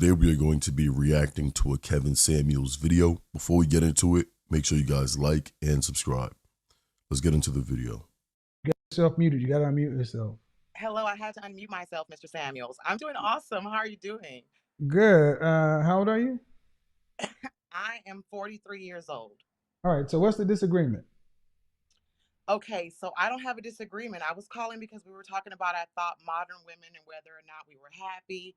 Today we are going to be reacting to a Kevin Samuels video. Before we get into it, make sure you guys like and subscribe. Let's get into the video. Get yourself muted. You got to unmute yourself. Hello, I had to unmute myself, Mr. Samuels. I'm doing awesome. How are you doing? Good. How old are you? I am 43 years old. All right. So what's the disagreement? Okay, so I don't have a disagreement. I was calling because we were talking about, I thought, modern women and whether or not we were happy,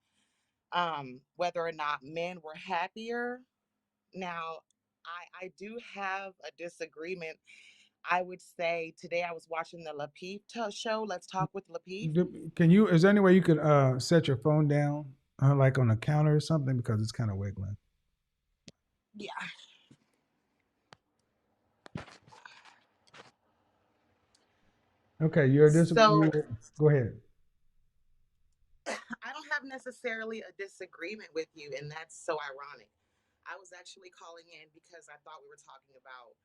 whether or not men were happier. Now, I do have a disagreement. I would say today I was watching the Lapeef show, Let's Talk with Lapeef. Can you? Is there any way you could set your phone down, like on a counter or something, because it's kind of wiggling? Yeah. Okay. You're So Go ahead. I don't have necessarily a disagreement with you, and that's so ironic. I was actually calling in because I thought we were talking about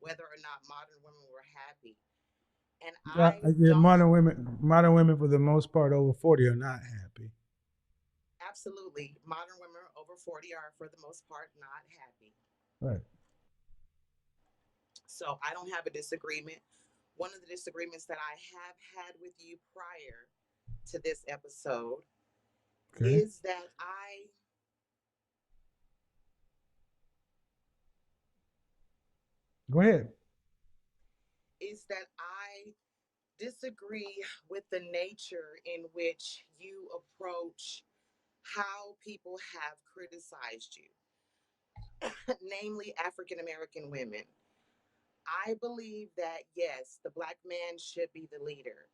whether or not modern women were happy. And I Yeah. don't Modern women for the most part over 40 are not happy. absolutely, modern women over 40 are for the most part not happy. Right. So I don't have a disagreement. One of the disagreements that I have had with you prior to this episode Okay. is that I Go ahead. disagree with the nature in which you approach how people have criticized you, namely African American women. I believe that, yes, the black man should be the leader.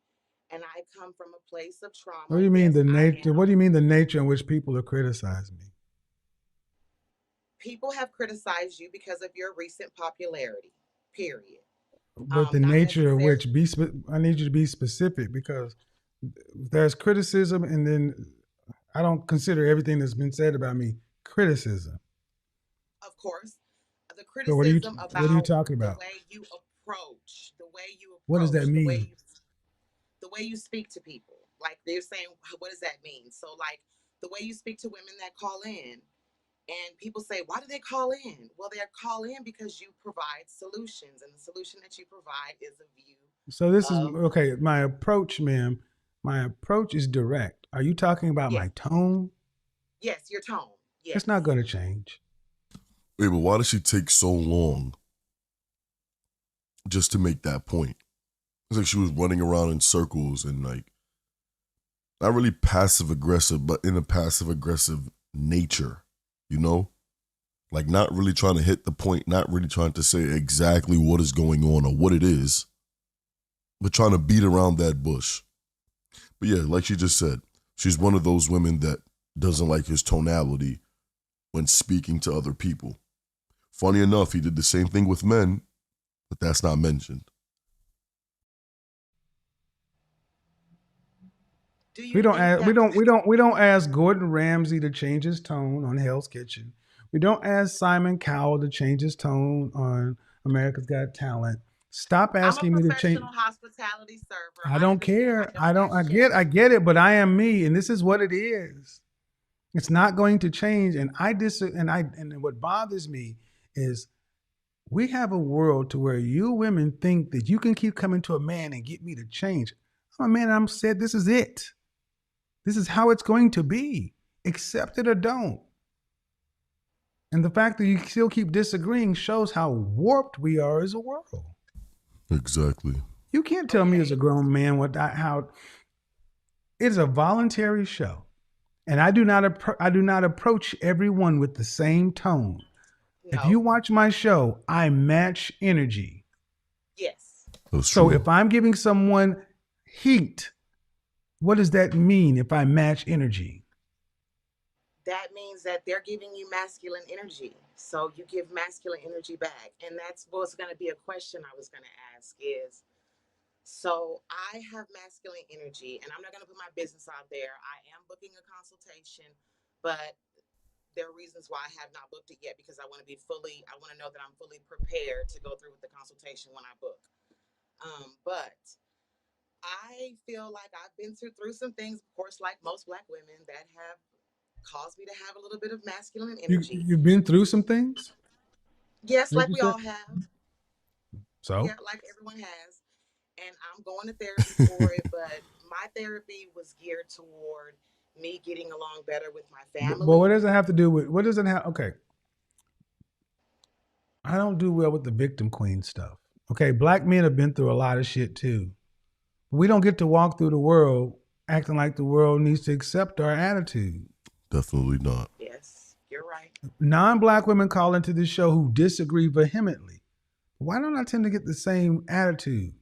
And I come from a place of What do trauma. you mean Yes, the I nature? What am. do you mean the nature in which people are criticizing me? People have criticized you because of your recent popularity, period. But the Not nature of necessarily. which I need you to be specific, because there's criticism, and then I don't consider everything that's been said about me criticism. Of course, the So criticism what are you about talking the about? way you approach, What does that mean? the way you speak to people. Like they're saying, what does that mean? So, like the way you speak to women that call in, and people say, why do they call in? Well, they call in because you provide solutions, and the solution that you provide is a view So this is of okay. My approach, ma'am. My approach is direct. Are you talking about yes, my tone? yes, your tone, It's yes. not going to change. Wait, but why does she take so long just to make that point? It's like she was running around in circles and like not really passive aggressive, but in a passive aggressive nature, you know? Like not really trying to hit the point, not really trying to say exactly what is going on or what it is, but trying to beat around that bush. But yeah, like she just said, she's one of those women that doesn't like his tonality when speaking to other people. Funny enough, he did the same thing with men, but that's not mentioned. Do you We don't think ask, that? we don't ask Gordon Ramsay to change his tone on Hell's Kitchen. We don't ask Simon Cowell to change his tone on America's Got Talent. Stop I'm a asking me to change. professional hospitality server. I I don't understand. care. I am a chef. I get it, but I am me, and this is what it is. It's not going to change. And what bothers me is we have a world to where you women think that you can keep coming to a man and get me to change. I'm a man. I'm said this is it. This is how it's going to be. Accept it or don't. And the fact that you still keep disagreeing shows how warped we are as a world. Exactly. You can't tell me as a grown man how it's a voluntary show, and I do not approach everyone with the same tone. If you No. watch my show, I match energy. Yes. That's So true. if I'm giving someone heat, what does that mean if I match energy? That means that they're giving you masculine energy. So you give masculine energy back. And that's what's going to be a question I was going to ask is, so I have masculine energy, and I'm not going to put my business out there. I am booking a consultation, but there are reasons why I have not booked it yet because I want to I want to know that I'm fully prepared to go through with the consultation when I book. But I feel like I've been through some things, of course, like most black women that have caused me to have a little bit of masculine You energy. you've been through some things. Yes, What like you we said. all have. So Yeah, like everyone has. And I'm going to therapy for it, but my therapy was geared toward me getting along better with my but what family. does it have to do with what does it have? Okay, I don't do well with the victim queen stuff. Okay, black men have been through a lot of shit too. We don't get to walk through the world acting like the world needs to accept our attitude. Definitely not. Yes, you're right. Non-black women call into this show who disagree vehemently. Why don't I tend to get the same attitude?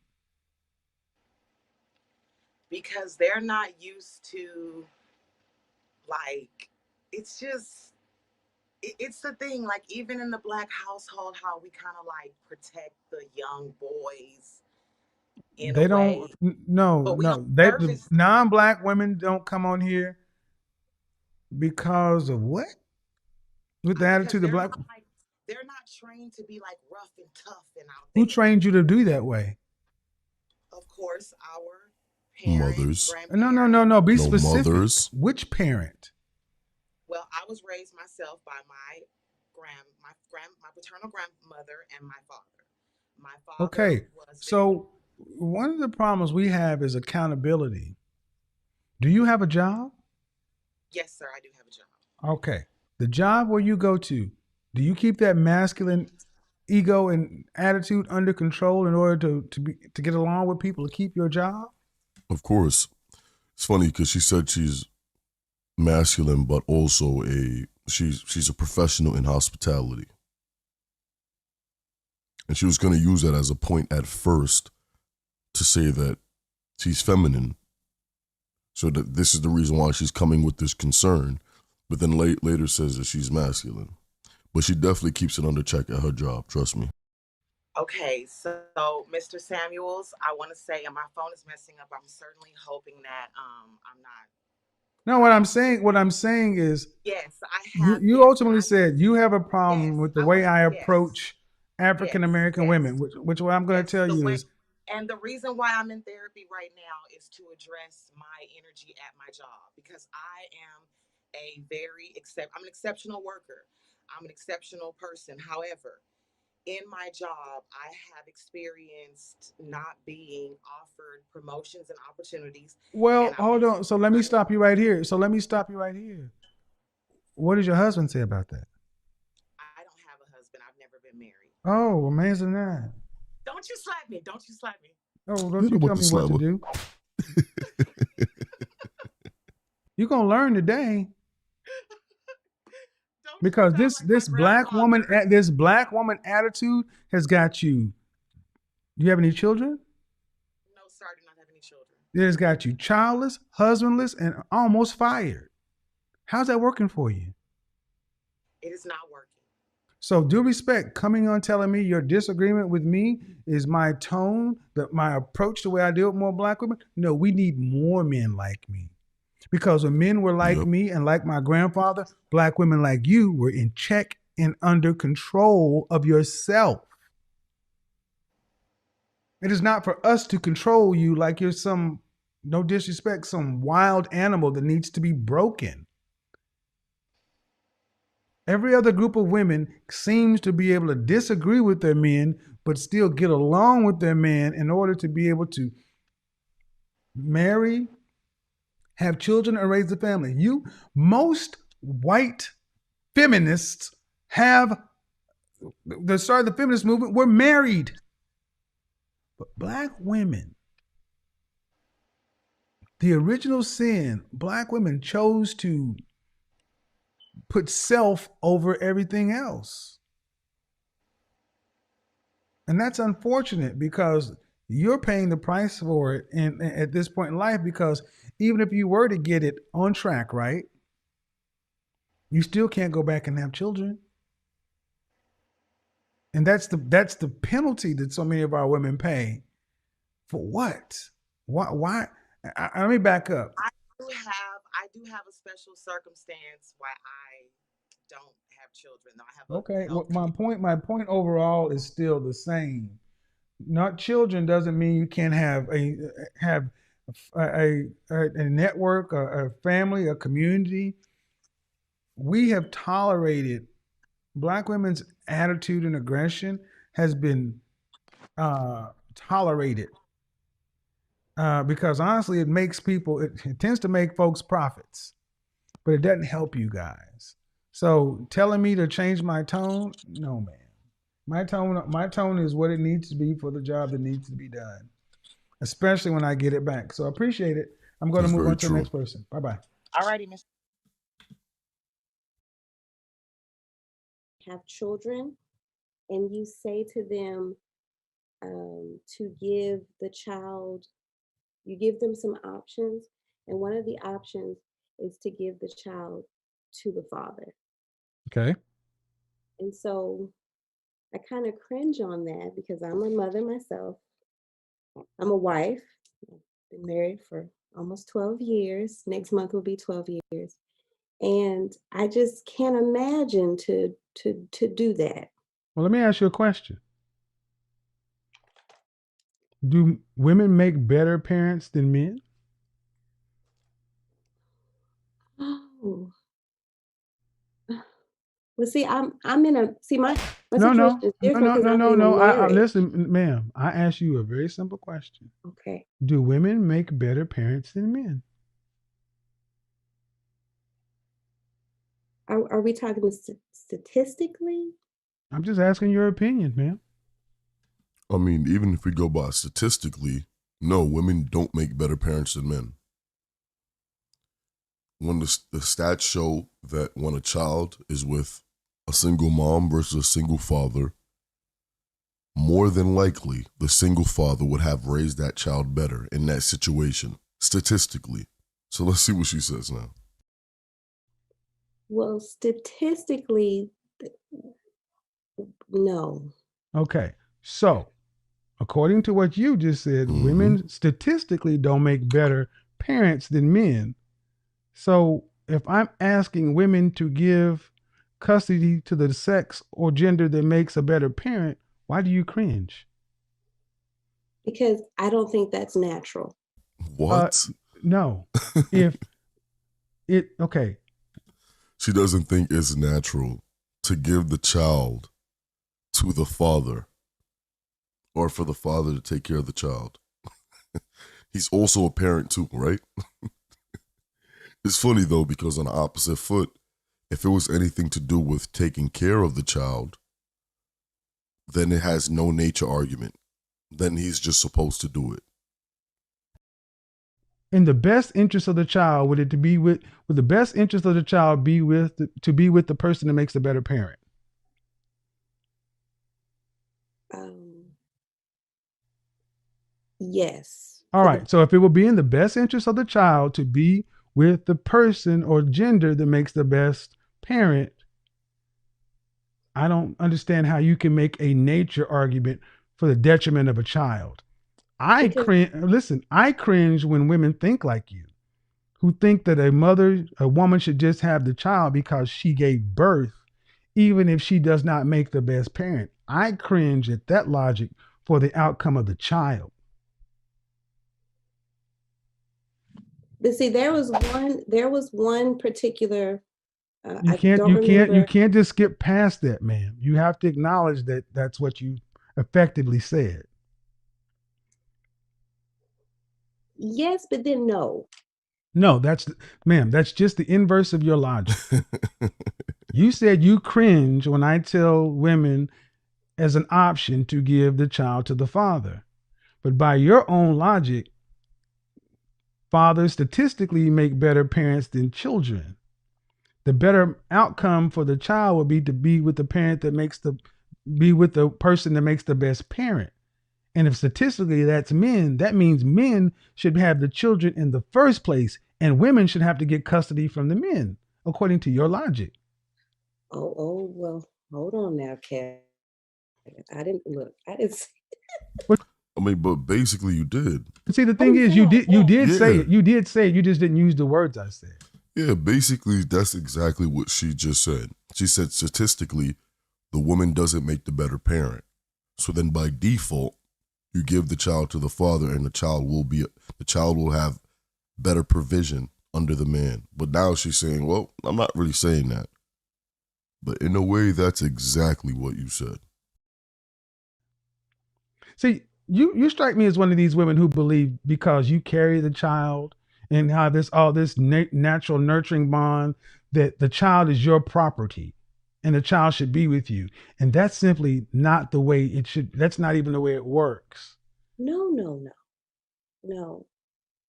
Because they're not used to, like, it's just, it's the thing, like, even in the black household, how we kind of like protect the young boys in a They don't. way, No, but we don't no. The service them non-black women don't come on here because of what? With the because attitude of black. they're not trained to be like rough and tough and out Who there. trained you to do that way? Of course, our parents, Mothers. No, no, no, no. grandparents. Be No specific. mothers. Which parent? Well, I was raised myself by my paternal grandmother and my father. My father Okay. was very, So one of the problems we have is accountability. Do you have a job? yes, sir, I do have a job. Okay. The job where you go to, do you keep that masculine ego and attitude under control in order to get along with people to keep your job? Of course. It's funny because she said she's masculine, but also she's a professional in hospitality, and she was going to use that as a point at first to say that she's feminine, so that this is the reason why she's coming with this concern, but then later says that she's masculine. But she definitely keeps it under check at her job. Trust me. Okay, so Mr. Samuels, I want to say, and my phone is messing up. I'm certainly hoping that I'm not No, what I'm saying is Yes, I you have. you Yes, ultimately I said you have a problem yes, with the I way want to. I Yes, approach African yes, American women, yes, which what I'm going to yes. tell The you way, is and the reason why I'm in therapy right now is to address my energy at my job because I am I'm an exceptional worker. I'm an exceptional person. However, in my job, I have experienced not being offered promotions and opportunities, and well, I've hold been on. So let me stop you right here. So let me stop you right here. What does your husband say about that? I don't have a husband. I've never been married. Oh, amazing that. Don't you slap me. Don't you slap me. Oh, don't Hit you her with tell the me what to slammer. do. You're gonna learn today Don't you because sound this like my grandfather. this black woman attitude has got you. Do you have any children? No, sir, I do not have any children. It has got you childless, husbandless, and almost fired. How's that working for you? It is not working. So, due respect, coming on telling me your disagreement with me is my tone, my approach, the way I deal with more black women. No, we need more men like me. Because when men were like Yep. me and like my grandfather, black women like you were in check and under control of yourself. It is not for us to control you like you're some, no disrespect, some wild animal that needs to be broken. Every other group of women seems to be able to disagree with their men, but still get along with their man in order to be able to marry, have children, and raise a family. Most white feminists have the start of the feminist movement were married, but black women, the original sin, black women chose to put self over everything else. And that's unfortunate because you're paying the price for it at this point in life because even if you were to get it on track, right, you still can't go back and have children. And that's the penalty that so many of our women pay. For what? Why? Let me back up. I do have a special circumstance why I don't have children. Though I have a Okay, well, health condition. my point overall is still the same. Not children doesn't mean you can't have a network, a family, a community. we have tolerated Black women's attitude and aggression has been tolerated because honestly, it tends to make folks profits, but it doesn't help you guys. So telling me to change my tone, no, man. My tone is what it needs to be for the job that needs to be done, especially when I get it back. So I appreciate it. I'm going to That's move very on to the true. next person. Bye bye. Alrighty, Miss. Have children and you say to them to give the child, you give them some options, and one of the options is to give the child to the father. Okay. And so I kind of cringe on that because I'm a mother myself. I'm a wife. I've been married for almost 12 years. Next month will be 12 years. And I just can't imagine to do that. Well, let me ask you a question. Do women make better parents than men? Oh. Well, see, I'm in a my No, situation no, is no, different no, because no, I'm no, in a no. I marriage. listen, ma'am. I asked you a very simple question. Okay. Do women make better parents than men? Are we talking statistically? I'm just asking your opinion, ma'am. I mean, even if we go by statistically, no, women don't make better parents than men. When the stats show that when a child is with a single mom versus a single father, more than likely the single father would have raised that child better in that situation, statistically. So let's see what she says now. Well, statistically, no. Okay. So, according to what you just said, women statistically don't make better parents than men. So, if I'm asking women to give custody to the sex or gender that makes a better parent, why do you cringe? Because I don't think that's natural. What? No. If okay. She doesn't think it's natural to give the child to the father or for the father to take care of the child. He's also a parent too, right? It's funny though, because on the opposite foot, if it was anything to do with taking care of the child, then it has no nature argument. Then he's just supposed to do it. In the best interest of the child, would the best interest of the child be to be with the person that makes the better parent? Yes. All right. So if it would be in the best interest of the child to be with the person or gender that makes the best parent, I don't understand how you can make a nature argument for the detriment of a child. I cringe when women think like you, who think that a woman should just have the child because she gave birth, even if she does not make the best parent. I cringe at that logic for the outcome of the child. But see, there was one particular. You I can't don't remember. you can't just skip past that, ma'am. You have to acknowledge that that's what you effectively said. Yes, but then no. No, ma'am, that's just the inverse of your logic. You said you cringe when I tell women as an option to give the child to the father. But by your own logic, fathers statistically make better parents than children. The better outcome for the child would be to be with the person that makes the best parent. And if statistically that's men, that means men should have the children in the first place, and women should have to get custody from the men, according to your logic. Oh, well, hold on now, Kev. I didn't say. I mean, but basically you did. See, the thing is, you did say it. You did say it. You just didn't use the words I said. Yeah, basically that's exactly what she just said. She said statistically, the woman doesn't make the better parent. So then by default, you give the child to the father, and the child will have better provision under the man. But now she's saying, well, I'm not really saying that. But in a way, that's exactly what you said. See, you strike me as one of these women who believe because you carry the child and how this all this natural nurturing bond that the child is your property and the child should be with you. And that's simply not the way it should. That's not even the way it works. No.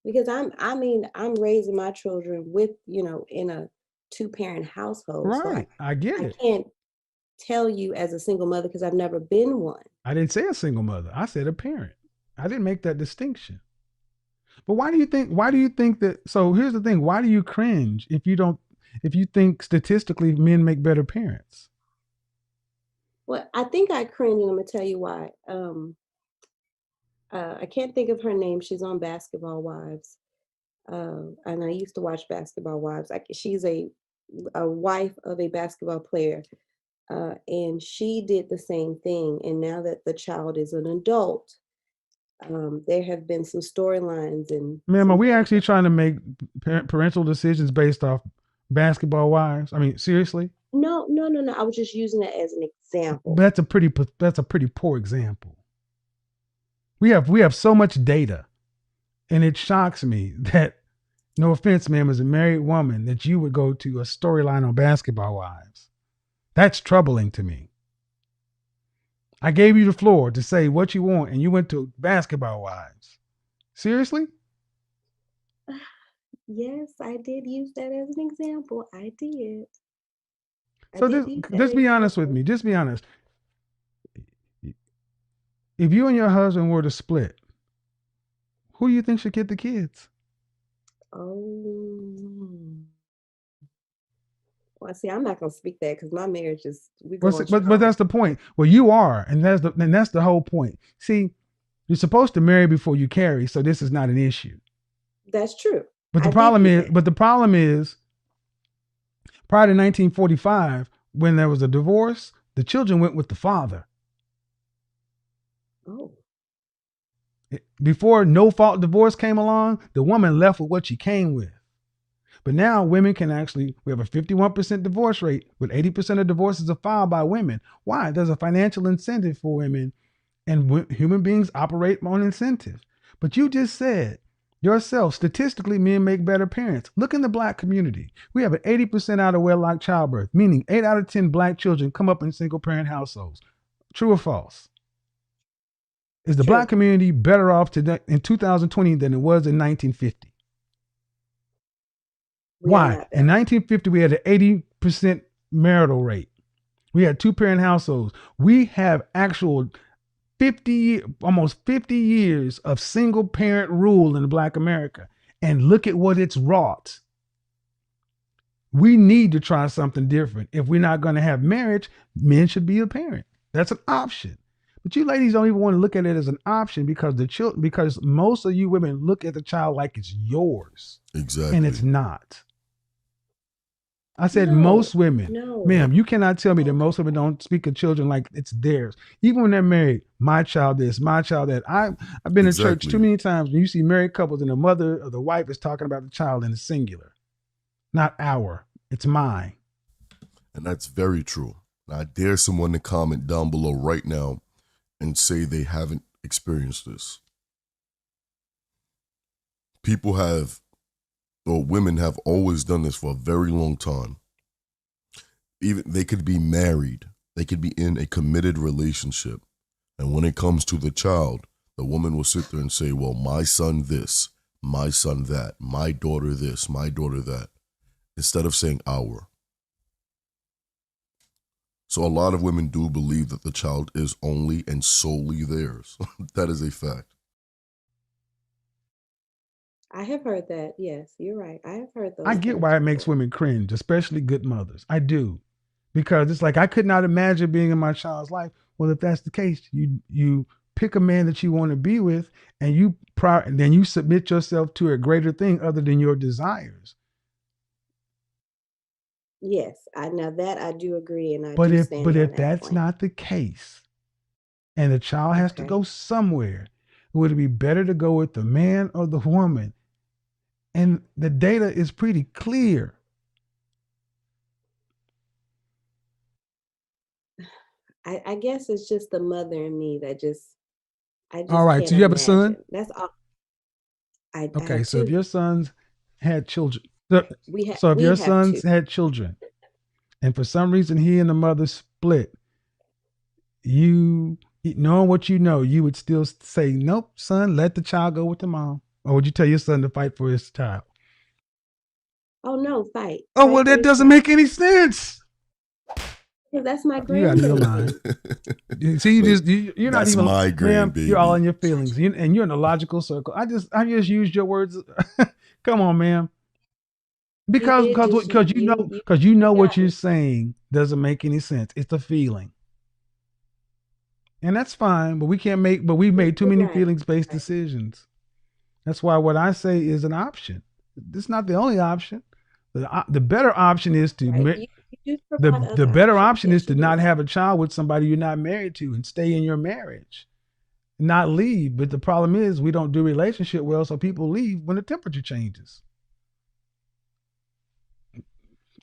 Because I'm raising my children with, in a two-parent household. So Right. I get I it. can't tell you as a single mother because I've never been one. I didn't say a single mother. I said a parent. I didn't make that distinction. But why do you think that so here's the thing, why do you cringe if you think statistically men make better parents? Well, I think I cringe, and I'm gonna tell you why. I can't think of her name. She's on Basketball Wives, and I used to watch Basketball Wives. She's a wife of a basketball player, and she did the same thing. And now that the child is an adult, there have been some storylines and Ma'am, are some we things. actually trying to make parental decisions based off Basketball Wives? I mean, seriously? No. I was just using it as an example. But that's a pretty poor example. We have so much data, and it shocks me that, no offense, ma'am, as a married woman, that you would go to a storyline on Basketball Wives. That's troubling to me. I gave you the floor to say what you want, and you went to Basketball Wives. Seriously? Yes, I did use that as an example. I did. So just be honest with me. Just be honest. If you and your husband were to split, who do you think should get the kids? Oh. Well, see, I'm not gonna speak that because my marriage is we But, going but strong. that's the point. Well, you are, and that's the whole point. See, you're supposed to marry before you carry, so this is not an issue. That's true. But the I did problem do is, that. but the problem is, prior to 1945, when there was a divorce, the children went with the father. Oh, Before no fault divorce came along, the woman left with what she came with. But now women can actually, we have a 51% divorce rate, with 80% of divorces are filed by women. Why? There's a financial incentive for women, and human beings operate on incentive. But you just said yourself, statistically, men make better parents. Look in the black community. We have an 80% out of wedlock childbirth, meaning 8 out of 10 black children come up in single parent households. True or false? Is the true. black community better off today in 2020 than it was in 1950? Why? In 1950, we had an 80% marital rate. We had two-parent households. We have actual almost 50 years of single parent rule in Black America. And look at what it's wrought. We need to try something different. If we're not going to have marriage, men should be a parent. That's an option. But you ladies don't even want to look at it as an option because because most of you women look at the child like it's yours. Exactly. And it's not. I said No, most women. no. Ma'am, you cannot tell me that most women don't speak of children like it's theirs. Even when they're married, my child this, my child that. I've been in church too many times when you see married couples and the mother or the wife is talking about the child in the singular. Not our, it's mine. And that's very true. I dare someone to comment down below right now and say they haven't experienced this. People have, or women have always done this for a very long time. Even they could be married, they could be in a committed relationship. And when it comes to the child, the woman will sit there and say, well, my son this, my son that, my daughter this, my daughter that, instead of saying our. So a lot of women do believe that the child is only and solely theirs. That is a fact. I have heard that. Yes, you're right. I have heard those. I get why it makes women cringe, especially good mothers. I do. Because it's like I could not imagine being in my child's life. Well, if that's the case, you pick a man that you want to be with, and then you submit yourself to a greater thing other than your desires. Yes, now that I do agree, and I But do stand on if that that's point. not the case, and the child has to Okay. go somewhere, would it be better to go with the man or the woman And the data is pretty clear. I guess it's just the mother in me that I All just right. can't So you have a son? imagine. That's all. I Okay. have So if two. your sons had children, so, so if We your have two. sons had children and for some reason he and the mother split, you knowing what you know, you would still say, nope, son, let the child go with the mom. Or would you tell your son to fight for his child? Oh no, fight. Oh, well, Fight for that his doesn't child. make any sense. Yeah, that's my You out of your mind. grandbaby. See, Look, you're not that's even, my ma'am. You're all grandbaby. in your feelings, and you're in a logical circle. I just used your words. Come on, ma'am. You Because did because just because you know what got you're it. saying doesn't make any sense. It's a feeling, and that's fine. But we've made too You're many right. feelings based decisions. That's why what I say is an option. It's not the only option. The better option is Right. You do provide the other better options. option is Yes, to you do. not have a child with somebody you're not married to and stay in your marriage, not leave. But the problem is we don't do relationship well, so people leave when the temperature changes.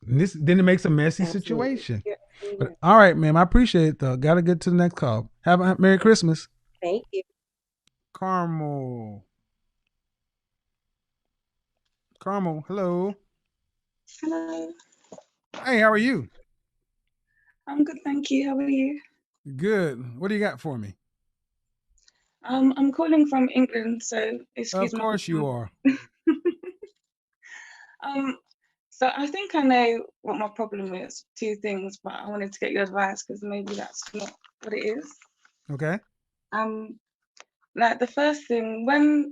And then it makes a messy Absolutely. situation. You're absolutely But right. all right, ma'am, I appreciate it though. Got to get to the next call. Have a Merry Christmas. Thank you. Carmel. Carmel, hello. Hello, Hey, how are you? I'm good, thank you. How are you? Good. What do you got for me? I'm calling from England, so excuse Of my course you are. accent. Um, so I think I know what my problem is. Two things, but I wanted to get your advice because maybe that's not what it is. Okay. Um, like the first thing, when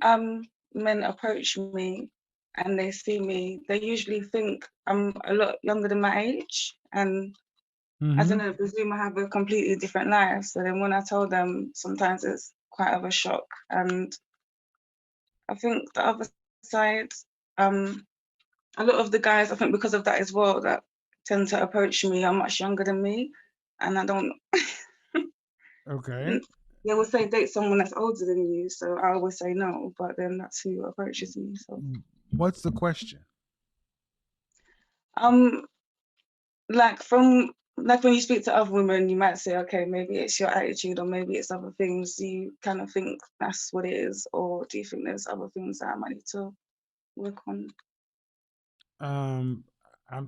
men approach me and they see me, they usually think I'm a lot younger than my age, and I Mm-hmm. don't know, presume I have a completely different life. So then when I tell them, sometimes it's quite of a shock. And I think the other side, um, a lot of the guys, I think because of that as well, that tend to approach me are much younger than me. And I don't, Okay. they will say date someone that's older than you. So I always say no, but then that's who approaches me. So, What's the question? um, like when you speak to other women, you might say, okay, maybe it's your attitude or maybe it's other things. Do you kind of think that's what it is, or do you think there's other things that I might need to work on? Um, I'm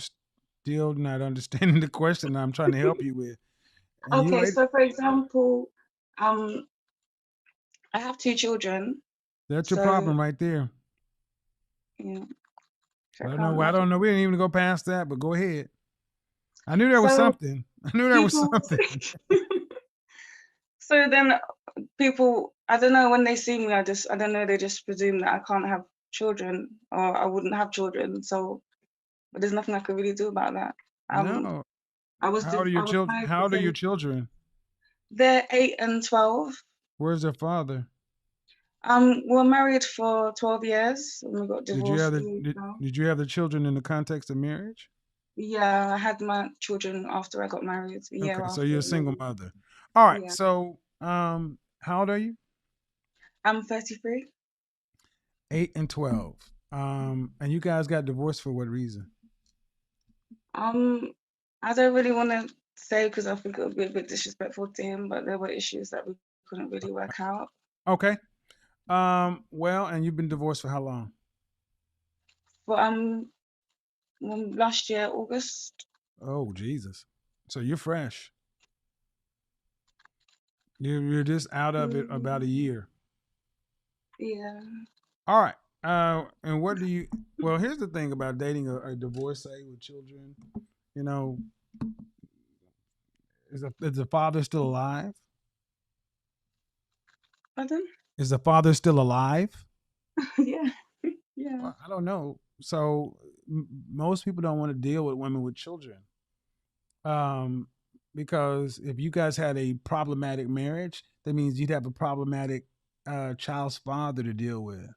still not understanding the question I'm trying to help you with. And you Okay, ready? so for example, um, I have two children, That's your so problem right there. yeah, so I I don't can't know. I imagine. don't know. We didn't even go past that, but go ahead. I knew there was So something. I knew there was people, something. so then people, I don't know, when they see me, I don't know, they just presume that I can't have children or I wouldn't have children. So, but there's nothing I can really do about that. Um, No. I was married How for old are your 10. children? They're 8 and 12. Where's their father? We were married for 12 years and we got Did you divorced have 2 years ago. did you have the children in the context of marriage? Yeah, I had my children after I got married, a year Okay, so after. you're a And single then, mother. All right. yeah, So how old are you? I'm 33. 8 and 12. And you guys got divorced for what reason? Um, I don't really want to say because I think it would be a bit disrespectful to him, but there were issues that we couldn't really work out. Okay. Well, and you've been divorced for how long? But last year, August. Oh, Jesus. So you're fresh. You're just out of it about a Mm, year. yeah. All right. And what do you? Well, here's the thing about dating a divorcee with children. You know, is the father still alive? Pardon? Is the father still alive? Yeah. Yeah. Well, I don't know. So most people don't want to deal with women with children, um, because if you guys had a problematic marriage, that means you'd have a problematic child's father to deal with.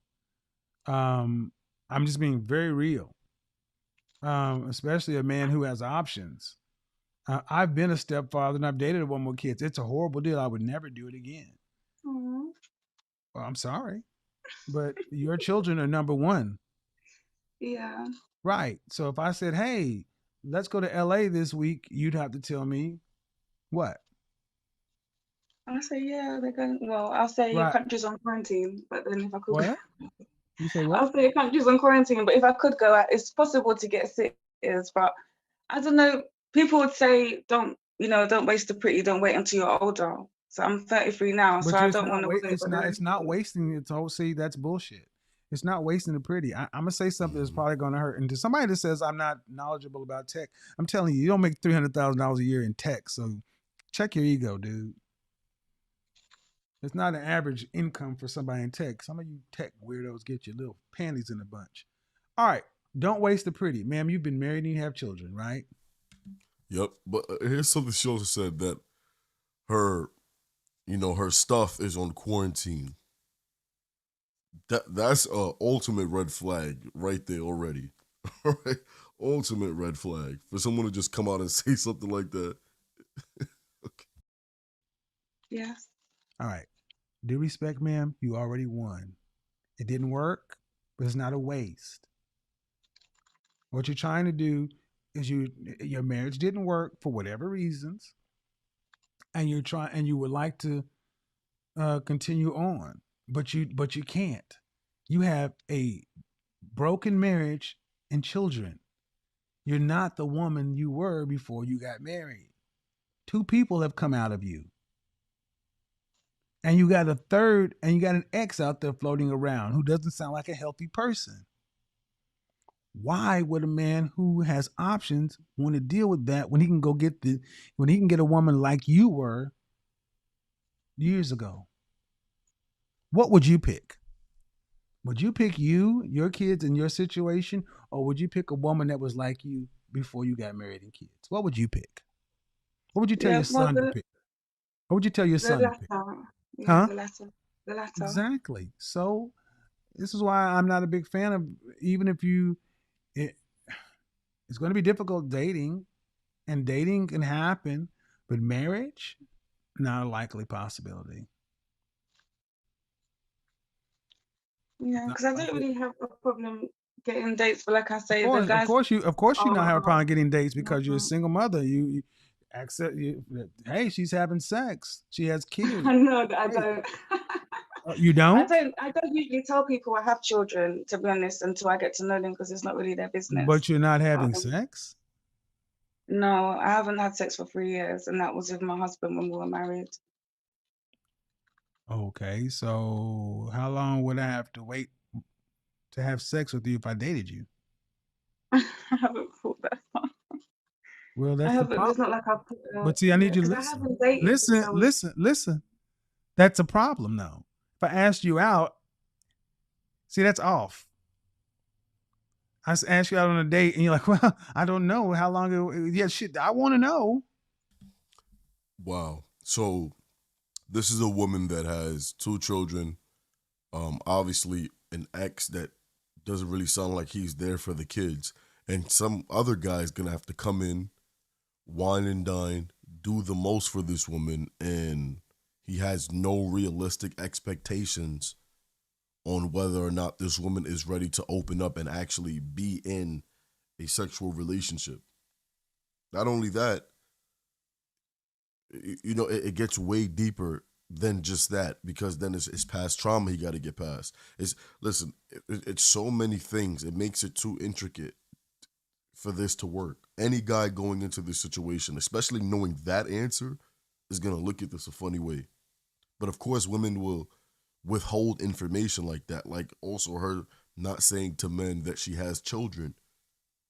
Um, I'm just being very real, especially a man who has options. I've been a stepfather and I've dated a woman with kids. It's a horrible deal. I would never do it again. Aw. Well, I'm sorry, but your children are number one. Yeah. Right. So if I said, "Hey, let's go to LA this week," you'd have to tell me what? I say, yeah, they're going. Well, I'll say your Right. country's on quarantine, but then if I could, What? You say what? I'll say your country's on quarantine, but if I could go out, it's possible to get sitters. But I don't know. People would say, don't waste the pretty. Don't wait until you're older. So I'm 33 now, so But I it's don't not want to wait. wait. But It's then, not wasting it. So see, that's bullshit. It's not wasting the pretty. I'm gonna say something that's Mhm. probably gonna hurt. And to somebody that says I'm not knowledgeable about tech, I'm telling you, you don't make $300,000 a year in tech. So check your ego, dude. It's not an average income for somebody in tech. Some of you tech weirdos get your little panties in a bunch. All right, don't waste the pretty, ma'am. You've been married and you have children, right? Yep. But here's something she also said that her, her stuff is on quarantine. That's a ultimate red flag right there already. All right, ultimate red flag for someone to just come out and say something like that. Okay. yes, All right. Due respect, ma'am. You already won. It didn't work, but it's not a waste. What you're trying to do is your marriage didn't work for whatever reasons, and you would like to continue on, but you can't. You have a broken marriage and children. You're not the woman you were before you got married. Two people have come out of you. And you got a third, and you got an ex out there floating around who doesn't sound like a healthy person. Why would a man who has options want to deal with that when he can get a woman like you were years ago? What would you pick? Would you pick you, your kids, and your situation, or would you pick a woman that was like you before you got married and kids? What would you pick? What would you tell yeah. your Well, son to pick? What would you tell your the son to pick? latter. Yeah, Huh? the latter. Exactly. So this is why I'm not a big fan of, even if it, it's going to be difficult dating, and dating can happen, but marriage, not a likely possibility. Yeah, Not because I don't likely. really have a problem getting dates, but like I Of say, the course, of guys course, of course, you not have a are problem getting dates because you're a not. single mother. You accept you. Hey, she's having sex. She has kids. I know that I Hey, don't. you don't, I don't usually tell people I have children, to be honest, until I get to know them because it's not really their but business. you're not having Um, sex. no, I haven't had sex for 3 years, and that was with my husband when we were married. Okay, so how long would I have to wait to have sex with you if I dated you? I haven't thought that far. Well, I that's the haven't. It's problem. not like I've put But see, I yeah, need you to because I listen. haven't dated since Listen, I was. listen, listen. That's a problem now. If I asked you out, see, that's off. I asked you out on a date, and you're like, "Well, I don't know how long." Yeah, shit, I want to know. Wow. So this is a woman that has two children. Obviously an ex that doesn't really sound like he's there for the kids, and some other guy's gonna have to come in, wine and dine, do the most for this woman, and he has no realistic expectations on whether or not this woman is ready to open up and actually be in a sexual relationship. Not only that, it gets way deeper than just that, because then it's past trauma he got to get past. It's listen, it's so many things. It makes it too intricate for this to work. Any guy going into this situation, especially knowing that answer, is gonna look at this a funny way. But of course, women will withhold information like that, like also her not saying to men that she has children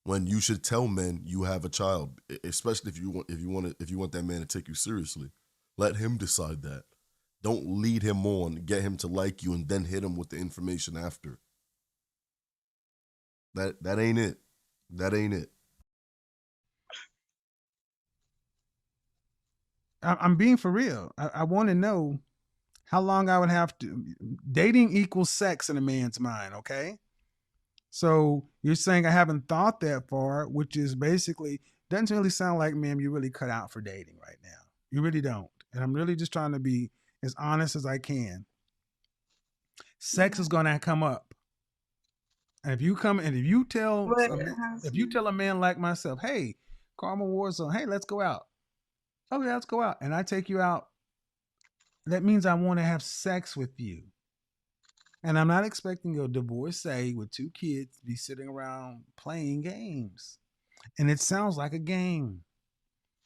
when you should tell men you have a child, especially if you want that man to take you seriously. Let him decide that. Don't lead him on, get him to like you, and then hit him with the information after. That ain't it. That ain't it. I'm being for real. I want to know how long I would have to. Dating equals sex in a man's mind, okay? So you're saying I haven't thought that far, which is basically doesn't really sound like, ma'am, you're really cut out for dating right now. You really don't. And I'm really just trying to be as honest as I can. Sex Yeah. is going to come up. And if you come and if you tell Well, a it man, has if you been. tell a man like myself, hey, Karma Warzone, hey, let's go out. Okay, let's go out. And I take you out. That means I want to have sex with you. And I'm not expecting a divorcee with 2 kids to be sitting around playing games. And it sounds like a game.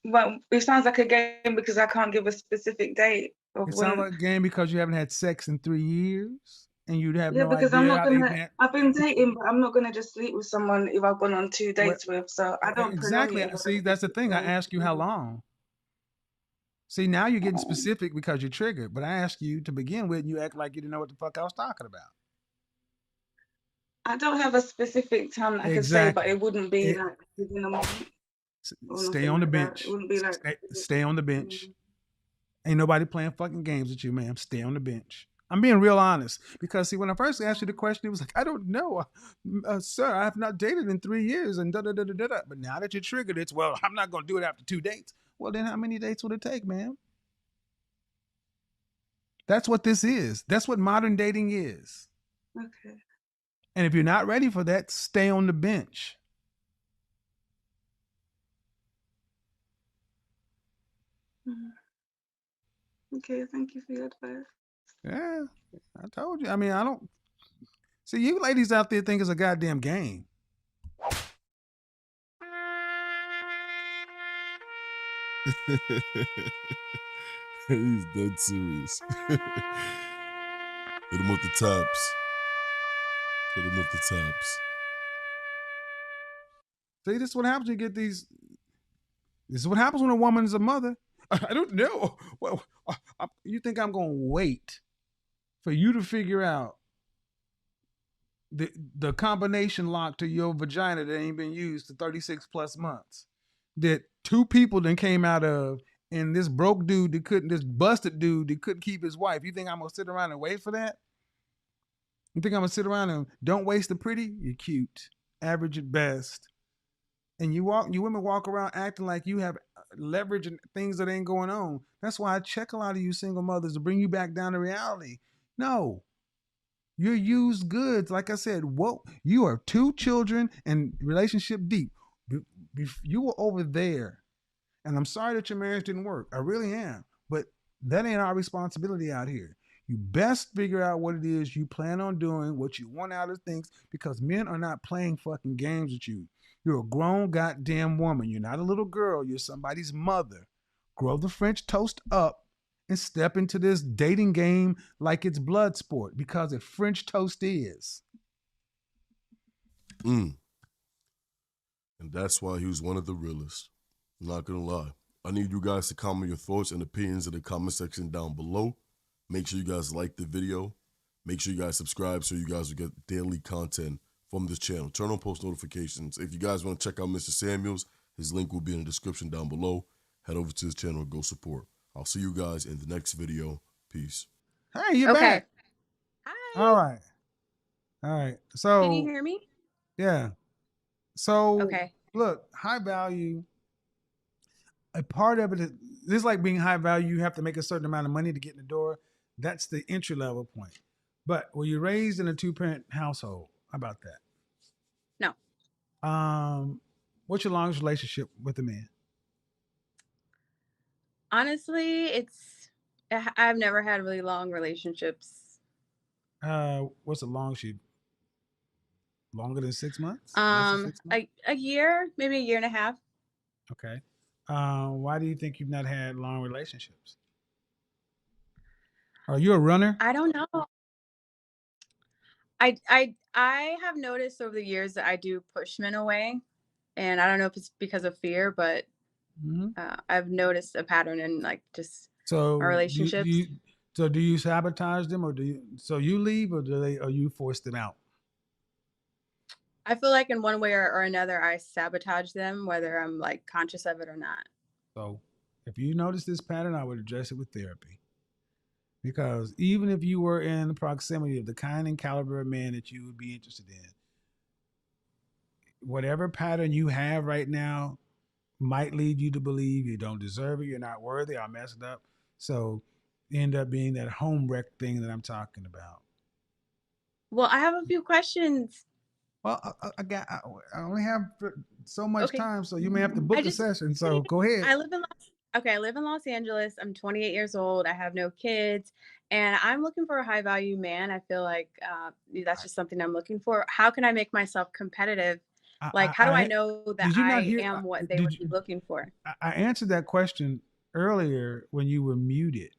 Well, it sounds like a game because I can't give a specific date of It sounds when. like a game because you haven't had sex in 3 years and you'd have Yeah, no because I'm idea not how they gonna. met. I've been dating, but I'm not gonna just sleep with someone if I've gone on 2 Well, dates with. So I don't prolong exactly. it if I See, don't that's think the it's thing. I going ask you to how be. long. See, now you're getting Um, specific because you're triggered. But I asked you to begin with, and you act like you didn't know what the fuck I was talking about. I don't have a specific time that I could say, but Exactly. it wouldn't be It, like within a month or stay nothing on the like that. It bench. wouldn't be like. Stay on the bench. Mm. Ain't nobody playing fucking games with you, ma'am. Stay on the bench. I'm being real honest because see, when I first asked you the question, it was like, I don't know, sir. I have not dated in 3 years, and da da da da da. But now that you're triggered, it's well, I'm not going to do it after 2 dates. Well, then how many dates would it take, ma'am? That's what this is. That's what modern dating is. Okay. And if you're not ready for that, stay on the bench. Mm. Okay. Thank you for your advice. Yeah, I told you. I mean, I don't see you ladies out there think it's a goddamn game. He's dead serious. Hit him with the taps. Hit him with the taps. See, this is what happens when you get these. This is what happens when a woman is a mother. I don't know. Well, you think I'm going to wait for you to figure out the combination lock to your vagina that ain't been used for 36 plus months? That 2 people then came out of, and this broke dude that couldn't, this busted dude that couldn't keep his wife. You think I'm going to sit around and wait for that? You think I'm going to sit around and don't waste the pretty? You're cute. Average at best. And you women walk around acting like you have leverage and things that ain't going on. That's why I check a lot of you single mothers to bring you back down to reality. No, you're used goods. Like I said, whoa, you are 2 children and relationship deep. You were over there, and I'm sorry that your marriage didn't work. I really am, but that ain't our responsibility out here. You best figure out what it is you plan on doing, what you want out of things, because men are not playing fucking games with you. You're a grown goddamn woman. You're not a little girl. You're somebody's mother. Grow the French toast up and step into this dating game like it's blood sport, because it French toast is. And that's why he was one of the realest. I'm not gonna lie. I need you guys to comment your thoughts and opinions in the comment section down below. Make sure you guys like the video. Make sure you guys subscribe so you guys will get daily content from this channel. Turn on post notifications. If you guys want to check out Mr. Samuels, his link will be in the description down below. Head over to his channel and go support. I'll see you guys in the next video. Peace. Hey, you're Okay. back. Hi. All right. So, Can you hear me? yeah. So, Okay. look, high value. A part of it is this, like being high value. You have to make a certain amount of money to get in the door. That's the entry level point. But were you raised in a 2-parent household? How about that? No. What's your longest relationship with a man? Honestly, I've never had really long relationships. What's the longest you? Longer than 6 months? Less than 6 months? A year, maybe a year and a half. Okay. Why do you think you've not had long relationships? Are you a runner? I don't know. I have noticed over the years that I do push men away, and I don't know if it's because of fear, but I've noticed a pattern in like just So our relationships. Do you sabotage them, or so you leave, or you force them out? I feel like in one way or another, I sabotage them, whether I'm like conscious of it or not. So if you notice this pattern, I would address it with therapy. Because even if you were in the proximity of the kind and caliber of man that you would be interested in, whatever pattern you have right now might lead you to believe you don't deserve it, you're not worthy, I messed up. So end up being that home wreck thing that I'm talking about. Well, I have a few questions. Well, I only have so much Okay. time, so you may have to I book a just session. So go ahead. I live in I live in Los Angeles. I'm 28 years old. I have no kids, and I'm looking for a high value man. I feel like that's just something I'm looking for. How can I make myself competitive? Like, how do I I know that did you not I hear? am what they Did would you? be looking for? I answered that question earlier when you were muted.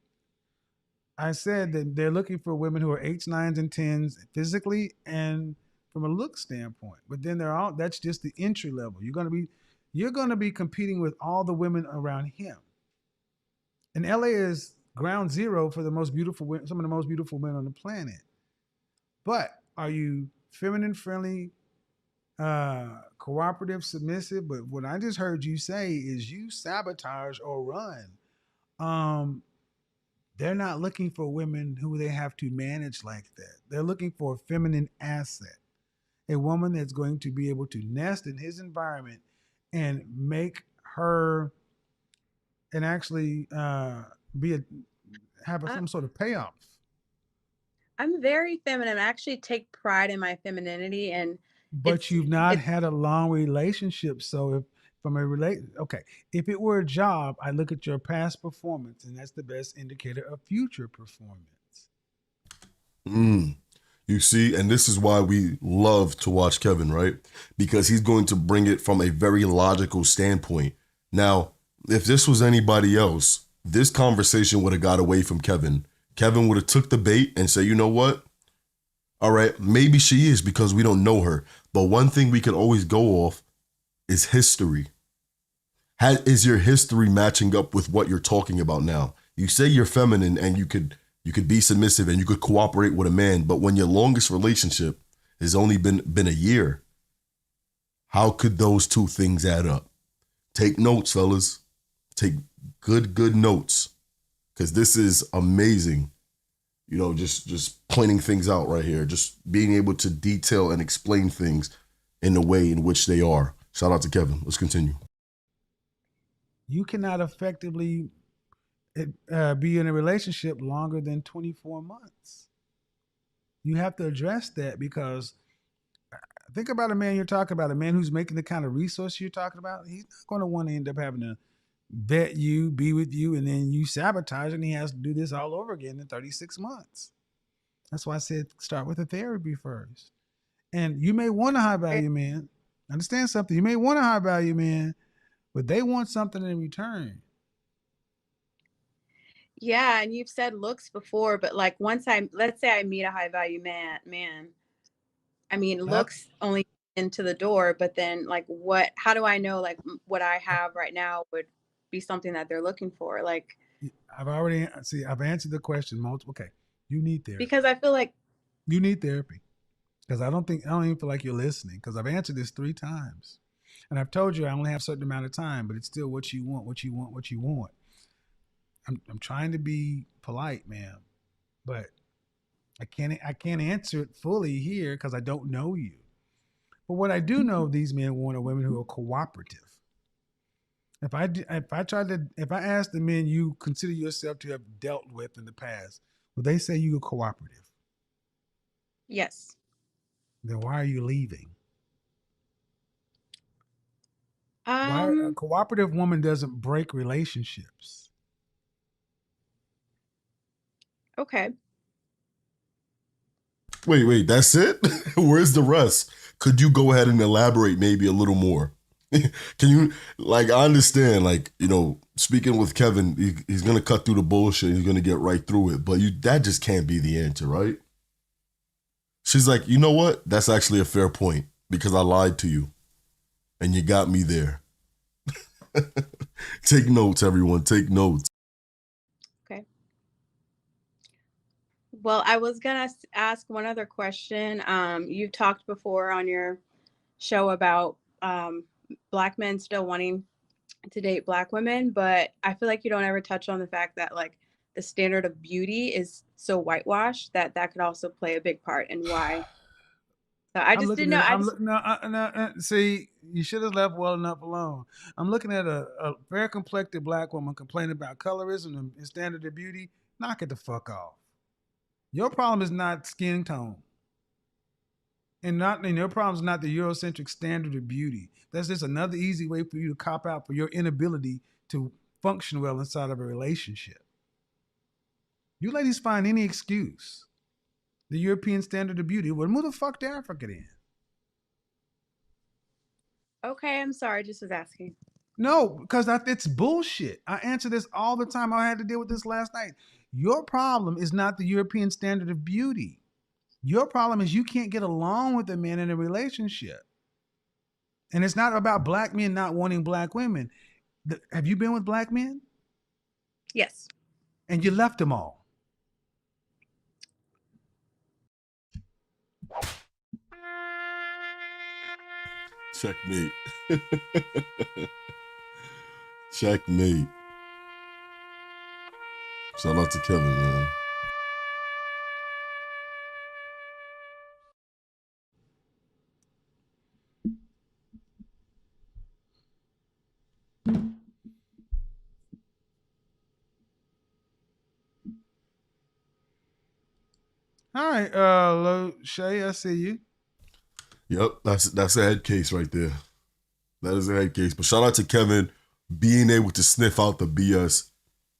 I said that they're looking for women who are eights, nines, and tens physically and from a look standpoint. But then they're all that's just the entry level. You're gonna be competing with all the women around him. And LA is ground zero for the most beautiful some of the most beautiful men on the planet. But are you feminine friendly, cooperative, submissive? But what I just heard you say is you sabotage or run. Um, they're not looking for women who they have to manage like that. They're looking for a feminine asset, a woman that's going to be able to nest in his environment and make her and actually be a have I, some sort of payoff. I'm very feminine. I actually take pride in my femininity, and But it's you've not it's had a long relationship. So if from a okay, if it were a job, I look at your past performance, and that's the best indicator of future performance. Mm. You see, and this is why we love to watch Kevin, right? Because he's going to bring it from a very logical standpoint. Now, if this was anybody else, this conversation would have got away from Kevin. Kevin would have took the bait and say, you know what? All right, maybe she is because we don't know her. But one thing we can always go off is history. Is your history matching up with what you're talking about now? You say you're feminine and you could be submissive and you could cooperate with a man, but when your longest relationship has only been a year, how could those two things add up? Take notes, fellas. Take good notes, because this is amazing. Just pointing things out right here, just being able to detail and explain things in the way in which they are. Shout out to Kevin. Let's continue. You cannot effectively be in a relationship longer than 24 months. You have to address that because think about a man you're talking about, a man who's making the kind of resource you're talking about. He's not going to want to end up having to vet you, be with you, and then you sabotage, and he has to do this all over again in 36 months. That's why I said start with a therapy first. And you may want a high value man. Understand something. You may want a high value man, but they want something in return. yeah, and you've said looks before, but like let's say I meet a high value man, I mean, That looks only into the door, but then like how do I know like what I have right now would be something that they're looking for? Like, I've answered the question multiple. Okay, you need therapy. because I feel like, You need therapy because I don't even feel like you're listening because I've answered this 3 times, and I've told you I only have a certain amount of time, but it's still what you want, what you want, what you want. I'm trying to be polite, ma'am, but I can't answer it fully here because I don't know you. But what I do know, these men want are women who are cooperative. If I ask the men you consider yourself to have dealt with in the past, will they say you are cooperative? yes. Then why are you leaving? Why a Um, cooperative woman doesn't break relationships? okay. Wait, that's it? Where's the rest? Could you go ahead and elaborate maybe a little more? Can you, like, I understand, like, speaking with Kevin, he's going to cut through the bullshit. He's going to get right through it. But that just can't be the answer, right? She's like, you know what? That's actually a fair point because I lied to you and you got me there. Take notes, everyone. Take notes. Okay. Well, I was gonna ask one other question. You talked before on your show about Black men still wanting to date Black women, but I feel like you don't ever touch on the fact that like the standard of beauty is so whitewashed that that could also play a big part in why. So I I'm just looking didn't know. at. I I'm just no, no. See, you should have left well enough alone. I'm looking at a fair complected black woman complaining about colorism and standard of beauty. Knock it the fuck off. Your problem is not skin tone. And your problem is not the Eurocentric standard of beauty. That's just another easy way for you to cop out for your inability to function well inside of a relationship. You ladies find any excuse. The European standard of beauty. Well, move the fuck to Africa then. Okay, I'm sorry. Just was asking. No, because it's bullshit. I answer this all the time. I had to deal with this last night. Your problem is not the European standard of beauty. Your problem is you can't get along with a man in a relationship. And it's not about black men not wanting black women. Have you been with black men? Yes. And you left them all. Checkmate. Checkmate. Shout out to Kevin, man. All right, Shay, I see you. Yep, that's a head case right there. That is a head case. But shout out to Kevin being able to sniff out the BS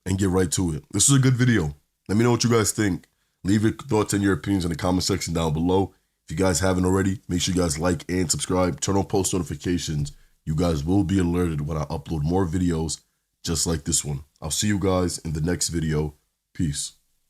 and get right to it. This was a good video. Let me know what you guys think. Leave your thoughts and your opinions in the comment section down below. If you guys haven't already, make sure you guys like and subscribe. Turn on post notifications. You guys will be alerted when I upload more videos just like this one. I'll see you guys in the next video. Peace.